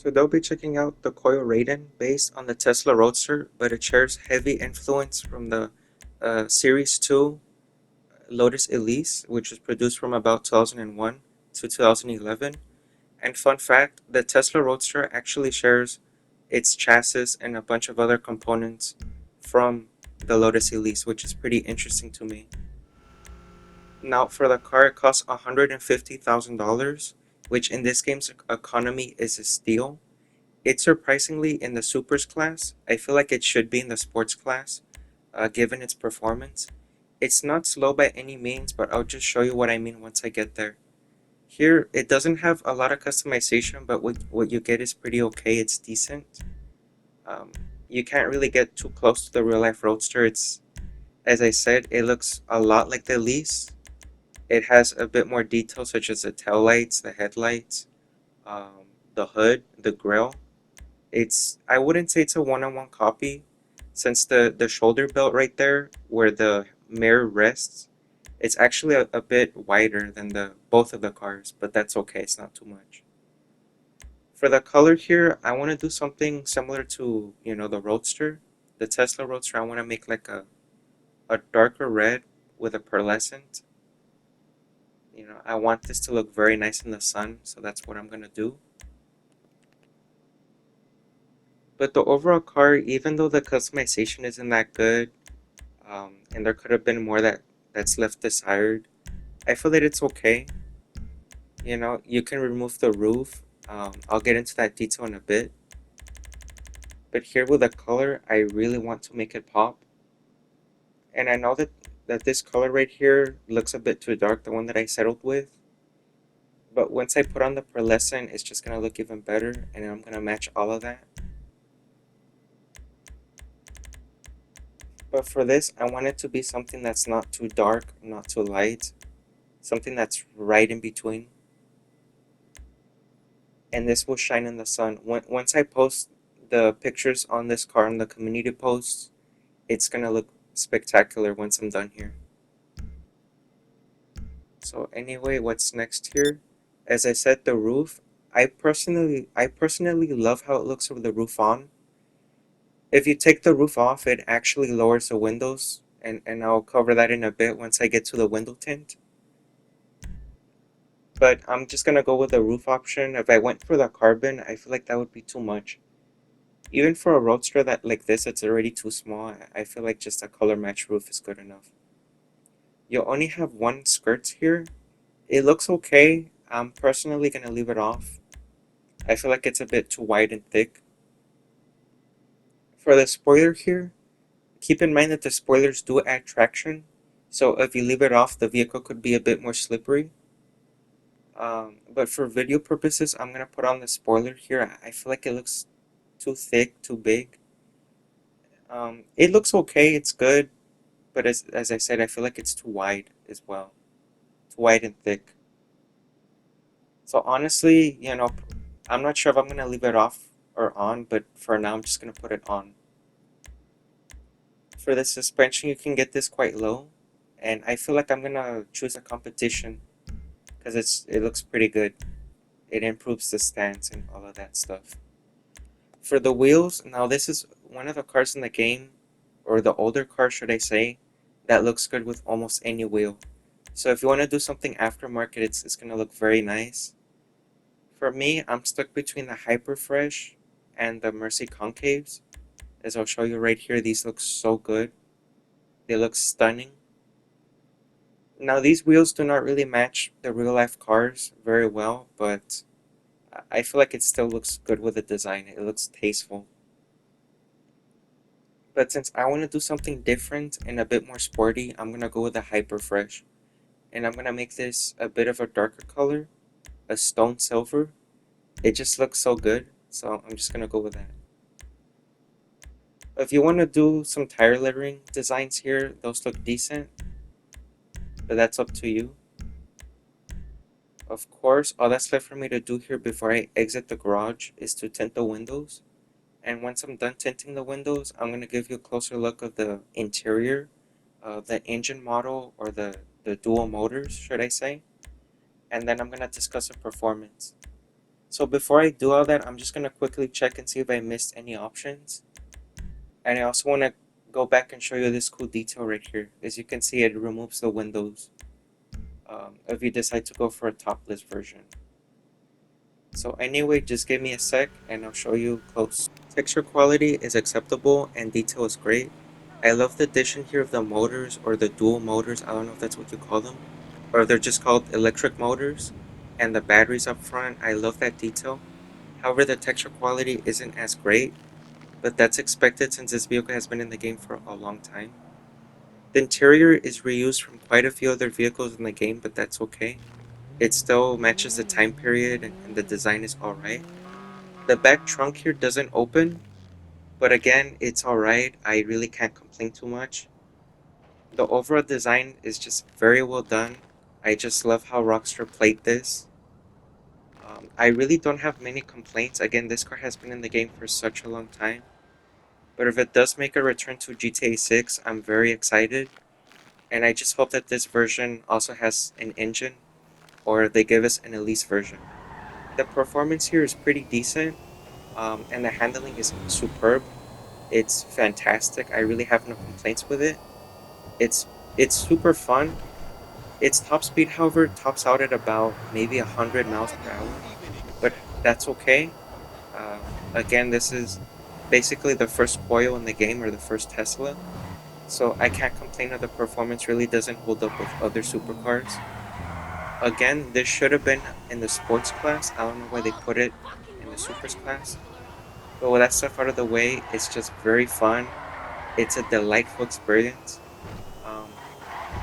So they'll be checking out the Coil Raiden based on the Tesla Roadster, but it shares heavy influence from the Series 2 Lotus Elise, which was produced from about 2001 to 2011. And fun fact, the Tesla Roadster actually shares its chassis and a bunch of other components from the Lotus Elise, which is pretty interesting to me. Now, for the car, it costs $150,000, which in this game's economy is a steal. It's surprisingly in the supers class. I feel like it should be in the sports class, given its performance. It's not slow by any means, but I'll just show you what I mean once I get there. Here, it doesn't have a lot of customization, but what you get is pretty okay. It's decent. Um, you can't really get too close to the real life Roadster. As I said, it looks a lot like the Elise. It has a bit more detail, such as the tail lights, the headlights, the hood, the grille. I wouldn't say it's a one-on-one copy, since the shoulder belt right there, where the mirror rests, it's actually a bit wider than the both of the cars, but that's okay. It's not too much. For the color here, I want to do something similar to, the Roadster, the Tesla Roadster. I want to make like a darker red with a pearlescent. I want this to look very nice in the sun, so that's what I'm gonna do. But the overall car, even though the customization isn't that good, and there could have been more that's left desired, I feel that it's okay. You can remove the roof. I'll get into that detail in a bit. But here with the color, I really want to make it pop. And I know that this color right here looks a bit too dark, the one that I settled with. But once I put on the pearlescent, it's just going to look even better, and I'm going to match all of that. But for this, I want it to be something that's not too dark, not too light, something that's right in between. And this will shine in the sun. Once I post the pictures on this car on the community posts, it's going to look spectacular once I'm done here. So anyway, what's next here? As I said, the roof. I personally love how it looks with the roof on. If you take the roof off, it actually lowers the windows, and I'll cover that in a bit once I get to the window tint. But I'm just gonna go with the roof option. If I went for the carbon, I feel like that would be too much. Even for a Roadster that like this, it's already too small. I feel like just a color match roof is good enough. You'll only have one skirt here. It looks okay. I'm personally gonna leave it off. I feel like it's a bit too wide and thick. For the spoiler here, keep in mind that the spoilers do add traction, so if you leave it off, the vehicle could be a bit more slippery. But for video purposes, I'm gonna put on the spoiler here. I feel like it looks too thick, too big. It looks okay, it's good, but as I said, I feel like it's too wide as well, too wide and thick. So honestly, I'm not sure if I'm gonna leave it off or on, but for now, I'm just gonna put it on. For the suspension, you can get this quite low, and I feel like I'm gonna choose a competition because it looks pretty good. It improves the stance and all of that stuff. For the wheels, now this is one of the cars in the game, or the older car, should I say, that looks good with almost any wheel. So if you want to do something aftermarket, it's gonna look very nice. For me, I'm stuck between the Hyperfresh and the Mercy Concaves. As I'll show you right here, these look so good. They look stunning. Now these wheels do not really match the real life cars very well, but I feel like it still looks good with the design. It looks tasteful. But since I want to do something different and a bit more sporty, I'm going to go with the Hyperfresh. And I'm going to make this a bit of a darker color, a stone silver. It just looks so good, so I'm just going to go with that. If you want to do some tire lettering designs here, those look decent, but that's up to you. Of course, all that's left for me to do here before I exit the garage is to tint the windows. And once I'm done tinting the windows, I'm going to give you a closer look of the interior, the engine model, or the dual motors, should I say. And then I'm going to discuss the performance. So before I do all that, I'm just going to quickly check and see if I missed any options. And I also want to go back and show you this cool detail right here. As you can see, it removes the windows if you decide to go for a topless version. So anyway, just give me a sec and I'll show you close. Texture quality is acceptable and detail is great. I love the addition here of the motors, or the dual motors, I don't know if that's what you call them, or they're just called electric motors, and the batteries up front. I love that detail. However, the texture quality isn't as great, but that's expected since this vehicle has been in the game for a long time. The interior is reused from quite a few other vehicles in the game, but that's okay. It still matches the time period and the design is alright. The back trunk here doesn't open, but again, it's alright. I really can't complain too much. The overall design is just very well done. I just love how Rockstar played this. I really don't have many complaints. Again, this car has been in the game for such a long time. But if it does make a return to GTA 6, I'm very excited. And I just hope that this version also has an engine, or they give us an Elise version. The performance here is pretty decent, and the handling is superb. It's fantastic. I really have no complaints with it. It's it's super fun. Its top speed, however, tops out at about maybe 100 miles per hour, but that's okay. Again, this is basically the first Coil in the game, or the first Tesla, so I can't complain that the performance really doesn't hold up with other supercars. Again, this should have been in the sports class. I don't know why they put it in the supers class. But with that stuff out of the way, it's just very fun. It's a delightful experience. Um,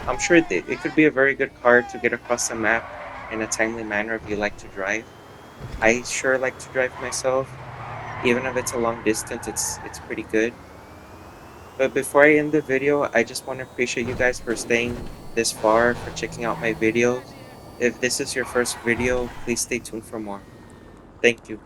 I'm sure it could be a very good car to get across the map in a timely manner if you like to drive. I sure like to drive myself. Even if it's a long distance, it's pretty good. But before I end the video, I just want to appreciate you guys for staying this far, for checking out my videos. If this is your first video, please stay tuned for more. Thank you.